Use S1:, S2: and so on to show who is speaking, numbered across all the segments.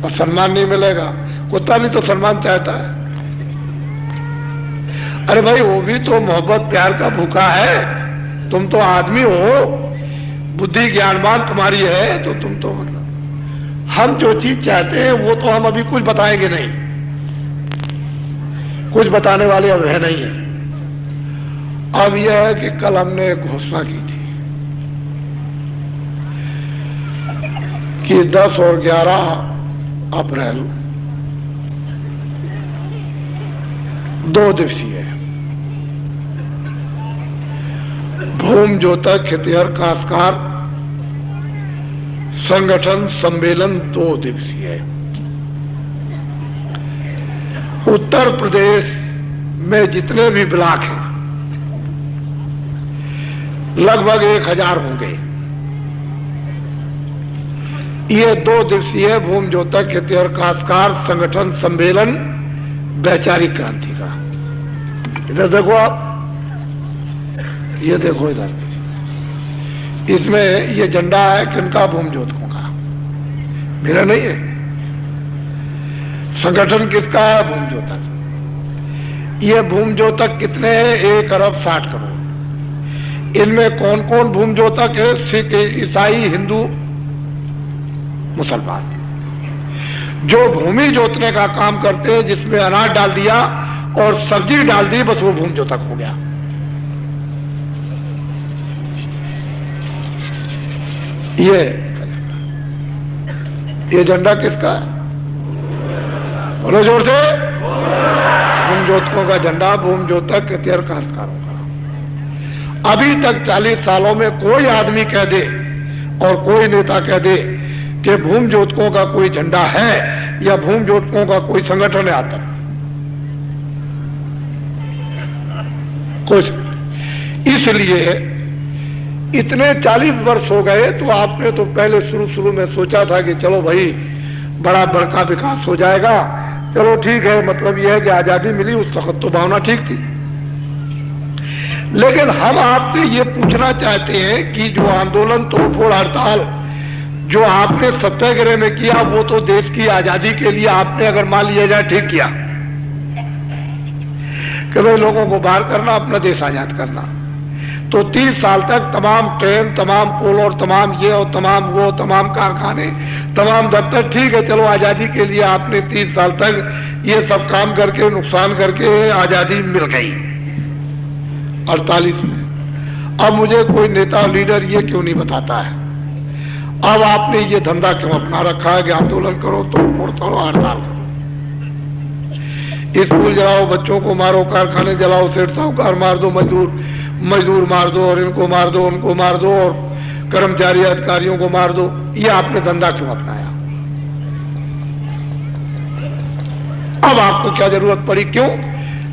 S1: और सम्मान नहीं मिलेगा। कुत्ता भी तो सम्मान चाहता है। अरे भाई, वो भी तो मोहब्बत प्यार का भूखा है। तुम तो आदमी हो, बुद्धि ज्ञानवान तुम्हारी है, तो तुम तो मतलब हम जो चीज चाहते हैं वो तो हम अभी कुछ बताएंगे नहीं, कुछ बताने वाले अब है नहीं है। अब यह है कि कल हमने एक घोषणा की थी कि 10 और 11 अप्रैल 2 दिवसीय भूम ज्योतक खेतिहर काश्तकार संगठन सम्मेलन 2 दिवसीय उत्तर प्रदेश में जितने भी ब्लॉक हैं लगभग 1000 होंगे। ये 2 दिवसीय भूम ज्योतक खेतिहर काश्तकार संगठन सम्मेलन वैचारिक क्रांति का। इधर देखो आप, ये देखो इधर, इसमें ये झंडा है किनका? भूम ज्योतकों का, मेरा नहीं है। संगठन किसका है? भूम ज्योतक। ये भूम ज्योतक कितने हैं? 1 अरब 60 करोड़। इनमें कौन कौन भूम ज्योतक है? सिख, ईसाई, हिंदू, मुसलमान। जो भूमि जोतने का काम करते हैं, जिसमें अनाज डाल दिया और सब्जी डाल दी, बस वो भूम ज्योतक हो गया। ये झंडा किसका है? बोलो जोर से। भूम ज्योतकों का झंडा, भूम ज्योतक खेतिहर काश्तकारों का। अभी तक 40 सालों में कोई आदमी कह दे और कोई नेता कह दे कि भूम ज्योतकों का कोई झंडा है या भूम ज्योतकों का कोई संगठन है आता कुछ। इसलिए इतने 40 वर्ष हो गए तो आपने तो पहले शुरू में सोचा था कि चलो भाई बड़ा बड़का विकास हो जाएगा, चलो ठीक है, मतलब यह है कि आजादी मिली, उस वक्त तो भावना ठीक थी। लेकिन हम आपसे ये पूछना चाहते हैं कि जो आंदोलन, तोड़फोड़, हड़ताल जो आपने सत्याग्रह में किया, वो तो देश की आजादी के लिए आपने, अगर मान लिया जाए, ठीक किया कि भाई लोगों को बाहर करना, अपना देश आजाद करना। तो 30 साल तक तमाम ट्रेन, तमाम पुल और तमाम ये और तमाम वो, तमाम कारखाने, तमाम दफ्तर, ठीक है, चलो आजादी के लिए आपने 30 साल तक ये सब काम करके, नुकसान करके आजादी मिल गई 48 में। अब मुझे कोई नेता, लीडर ये क्यों नहीं बताता है अब आपने ये धंधा क्यों अपना रखा है कि आंदोलन करो, तोड़फोड़ करो, हड़ताल करो, स्कूल जलाओ, बच्चों को मारो, कारखाने जलाओ, सेठ साहूकार मार दो, मजदूर मार दो, और इनको मार दो, उनको मार दो, और कर्मचारी अधिकारियों को मार दो। ये आपने धंधा क्यों अपनाया? अब आपको क्या जरूरत पड़ी? क्यों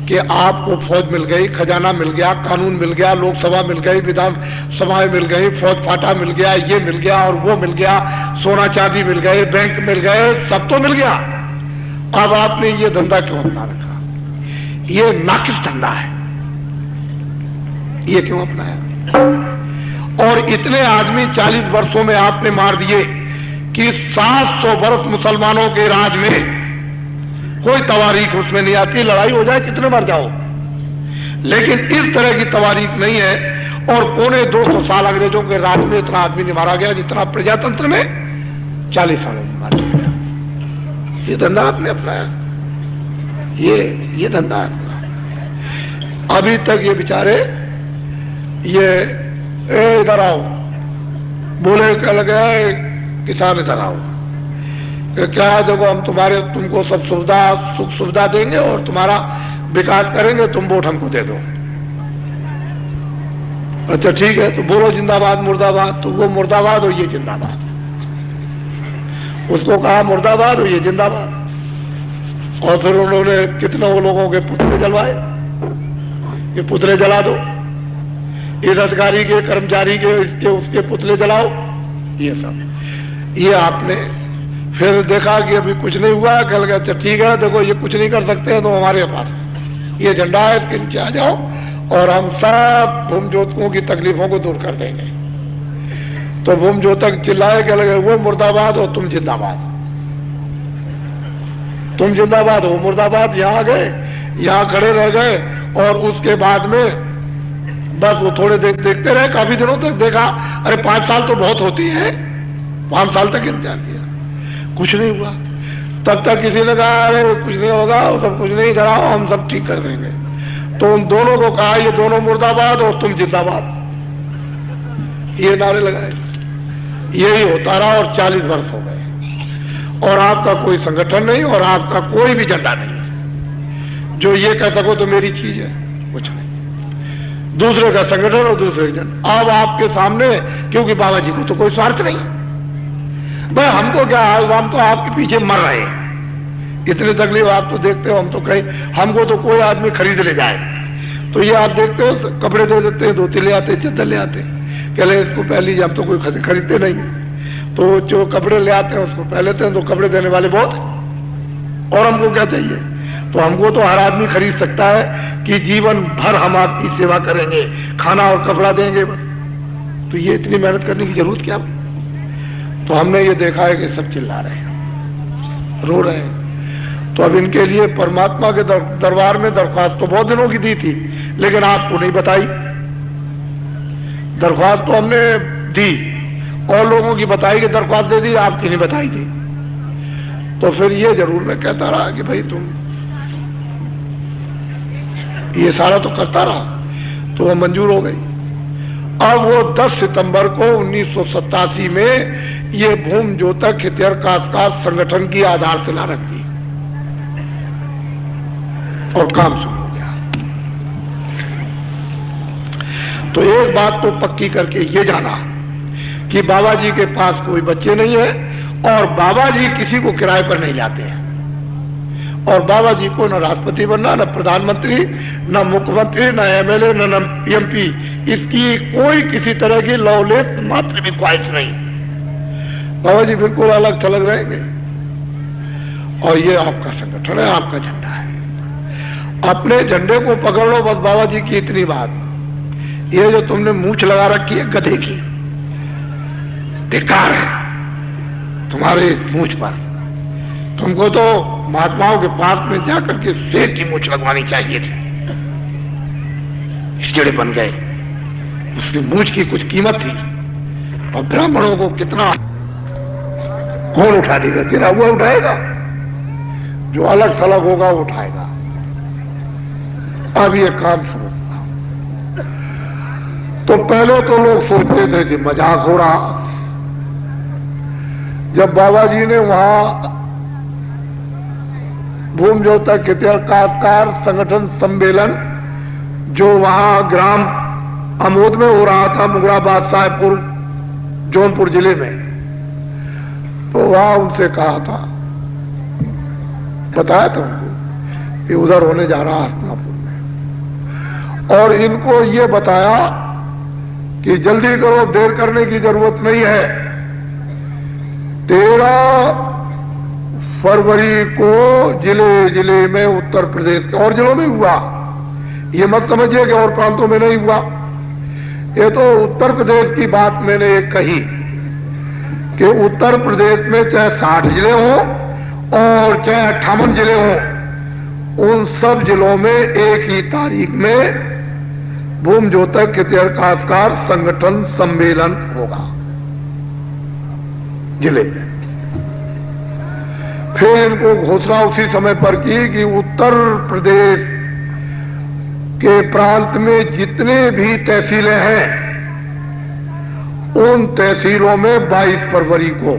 S1: कि आपको फौज मिल गई, खजाना मिल गया, कानून मिल गया, लोकसभा मिल गई, विधानसभाएं मिल गई, फौज फाटा मिल गया, ये मिल गया और वो मिल गया, सोना चांदी मिल गए, बैंक मिल गए, सब तो मिल गया। अब आपने ये धंधा क्यों अपना रखा? ये नाकिस धंधा है, ये क्यों अपनाया? और इतने आदमी 40 वर्षों में आपने मार दिए कि 700 वर्ष मुसलमानों के राज में कोई तवारीख उसमें नहीं आती, लड़ाई हो जाए कितने मर जाओ, लेकिन इस तरह की तवारीख नहीं है। और पौने 200 साल अंग्रेजों के राज में इतना आदमी नहीं मारा गया जितना प्रजातंत्र में 40 सालों में मारा गया। ये धंधा आपने अपनाया, ये धंधा अपना। अभी तक ये बेचारे ये इधर आओ बोले, कल गए किसान इधर आओ, क्या है, देखो हम तुमको सब सुख सुविधा देंगे और तुम्हारा विकास करेंगे, तुम वोट हमको दे दो। अच्छा ठीक है, तो बोलो जिंदाबाद मुर्दाबाद। तो वो मुर्दाबाद और ये जिंदाबाद, उसको कहा मुर्दाबाद और ये जिंदाबाद। और फिर उन्होंने कितने लोगों के पुतले जलवाए, ये पुतले जला दो, इस अधिकारी के, कर्मचारी के, इसके उसके पुतले जलाओ, ये सब। ये आपने फिर देखा कि अभी कुछ नहीं हुआ, कल गया अच्छा ठीक है, देखो ये कुछ नहीं कर सकते हैं तो हमारे पास ये झंडा है, इसके नीचे आ जाओ और हम सब भूम ज्योतकों की तकलीफों को दूर कर देंगे। तो भूम ज्योतक चिल्लाए, कह लगे वो मुर्दाबाद और तुम जिंदाबाद। तुम जिंदाबाद हो मुर्दाबाद, यहां गए, यहां खड़े रह गए और उसके बाद में बस वो थोड़े देखते रहे, काफी दिनों तक देखा। अरे 5 साल तो बहुत होती है, 5 साल तक इंतजार किया, कुछ नहीं हुआ। तब तक किसी ने कहा अरे कुछ नहीं होगा, वो सब कुछ नहीं, डराओ, हम सब ठीक कर देंगे। तो उन दोनों को कहा ये दोनों मुर्दाबाद और तुम जिंदाबाद, ये नारे लगाए। यही होता रहा और 40 वर्ष हो गए और आपका कोई संगठन नहीं और आपका कोई भी झंडा नहीं जो ये कह सको तो मेरी चीज है, कुछ नहीं। दूसरे का संगठन और दूसरे का झंडा। अब आपके सामने, क्योंकि बाबा जी को तो कोई स्वार्थ नहीं, भाई हमको क्या, हम तो आपके पीछे मर रहे हैं, इतनी तकलीफ आप तो देखते हो, हम तो कहीं, हमको तो कोई आदमी खरीद ले जाए तो ये आप देखते हो कपड़े दे देते हैं, धोती ले आते, चद्दर ले आते, कहले इसको पहले हम तो कोई खरीदते नहीं, तो जो कपड़े ले आते हैं उसको पहले लेते हैं, तो कपड़े देने वाले बहुत हैं। और हमको क्या चाहिए? तो हमको तो हर आदमी खरीद सकता है कि जीवन भर हम आपकी सेवा करेंगे, खाना और कपड़ा देंगे बस। तो ये इतनी मेहनत करने की जरूरत क्या? तो हमने ये देखा है कि सब चिल्ला रहे हैं, रो रहे हैं। तो अब इनके लिए परमात्मा के दरबार में दरख्वास्त तो बहुत दिनों की दी थी, लेकिन आपको नहीं बताई। दरख्वास्त तो हमने दी और लोगों की बताई कि दरख्वास्त दे दी, आपकी नहीं बताई थी। तो फिर ये जरूर मैं कहता रहा कि भाई तुम ये सारा तो करता रहा, तो वो मंजूर हो गई। अब वो 10 सितंबर को 1987 में ये भूम ज्योतक हितैषी काश्तकार संगठन की आधारशिला रख दी और काम शुरू हो गया। तो एक बात तो पक्की करके ये जाना कि बाबा जी के पास कोई बच्चे नहीं है और बाबा जी किसी को किराए पर नहीं लाते हैं, और बाबा जी को न राष्ट्रपति बनना, न प्रधानमंत्री, न मुख्यमंत्री, न एमएलए, न एमपी, इसकी कोई किसी तरह की लौलेस मात्र भी ख्वाहिश नहीं। बाबा जी बिल्कुल अलग थलग रहेंगे और ये आपका संगठन है, आपका झंडा है, अपने झंडे को पकड़ लो बस। बाबा जी की इतनी बात, ये जो तुमने मूंछ लगा रखी है गधे की, बेकार है तुम्हारे मूंछ पर। तुमको तो महात्माओं के पास में जाकर के शेर की मूंछ लगवानी चाहिए थी, हिजड़े बन गए। उसकी मूंछ की कुछ कीमत थी और ब्राह्मणों को कितना कौन उठा देगा? गिरा हुआ उठाएगा, जो अलग थलग होगा वो उठाएगा। अब ये काम शुरू हुआ। तो पहले तो लोग सोचते थे कि मजाक हो रहा। जब बाबा जी ने वहां भूम ज्योतक हितैषी काश्तकार संगठन सम्मेलन जो वहां ग्राम अमोद में हो रहा था, मुगराबाद साहेबपुर जौनपुर जिले में, तो वहां उनसे कहा था, बताया था उनको कि उधर होने जा रहा हस्तिनापुर में, और इनको ये बताया कि जल्दी करो, देर करने की जरूरत नहीं है। 13 फरवरी को जिले जिले में उत्तर प्रदेश के और जिलों में हुआ, ये मत समझिए कि और प्रांतों में नहीं हुआ। ये तो उत्तर प्रदेश की बात मैंने एक कही कि उत्तर प्रदेश में चाहे 60 जिले हों और चाहे 58 जिले हों, उन सब जिलों में एक ही तारीख में भूम ज्योतक हितैषी काश्तकार संगठन सम्मेलन होगा जिले में। फिर इनको घोषणा उसी समय पर की कि उत्तर प्रदेश के प्रांत में जितने भी तहसीलें हैं, उन तहसीलों में 22 फरवरी को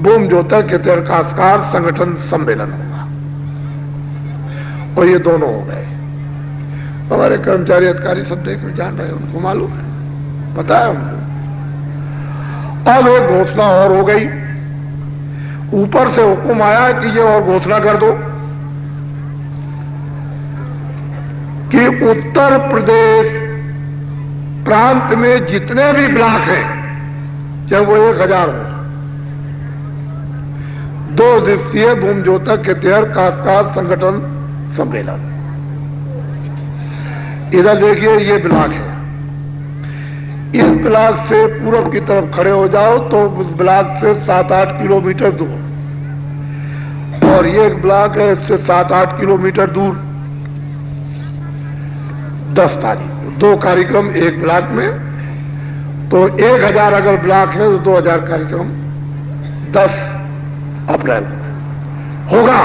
S1: भूम ज्योतक हितैषी काश्तकार संगठन सम्मेलन होगा। और ये दोनों हो गए। हमारे कर्मचारी अधिकारी सब देख रहे, जान रहे, उनको मालूम है, पता है उनको। अब एक घोषणा और हो गई, ऊपर से हुक्म आया कि ये और घोषणा कर दो कि उत्तर प्रदेश प्रांत में जितने भी ब्लॉक हैं, चाहे वो 1000 हो, 2 दिवसीय भूम ज्योतक हितैषी काश्तकार संगठन सम्मेलन। इधर देखिए ये ब्लॉक है, इस ब्लॉक से पूरब की तरफ खड़े हो जाओ तो उस ब्लॉक से 7-8 किलोमीटर दूर और ये एक ब्लॉक है इससे 7-8 किलोमीटर दूर 10 तारीख, 2 कार्यक्रम एक ब्लॉक में। तो 1000 अगर ब्लॉक है तो 2000 कार्यक्रम 10 अप्रैल होगा।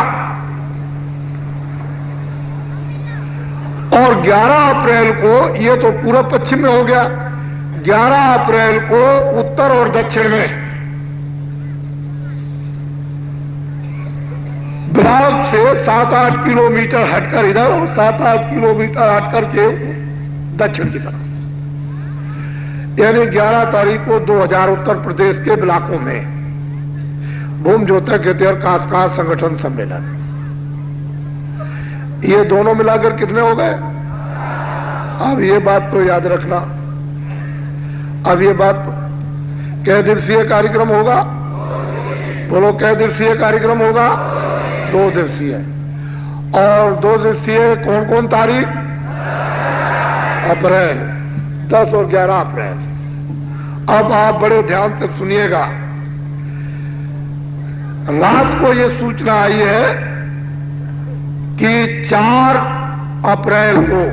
S1: और 11 अप्रैल को, ये तो पूर्व पश्चिम में हो गया, 11 अप्रैल को उत्तर और दक्षिण में ब्लॉक से 7-8 किलोमीटर हटकर इधर और 7-8 किलोमीटर हटकर के दक्षिण की तरफ, यानी 11 तारीख को 2000 उत्तर प्रदेश के ब्लॉकों में भूम ज्योति खेतिहर काश्तकार संगठन सम्मेलन। ये दोनों मिलाकर कितने हो गए? अब ये बात तो याद रखना, अब ये बात, कै दिवसीय कार्यक्रम होगा? बोलो, कै दिवसीय कार्यक्रम होगा? 2 दिवसीय। और 2 दिवसीय कौन कौन तारीख? अप्रैल, 10 और 11 अप्रैल। अब आप बड़े ध्यान से सुनिएगा। रात को यह सूचना आई है कि 4 अप्रैल को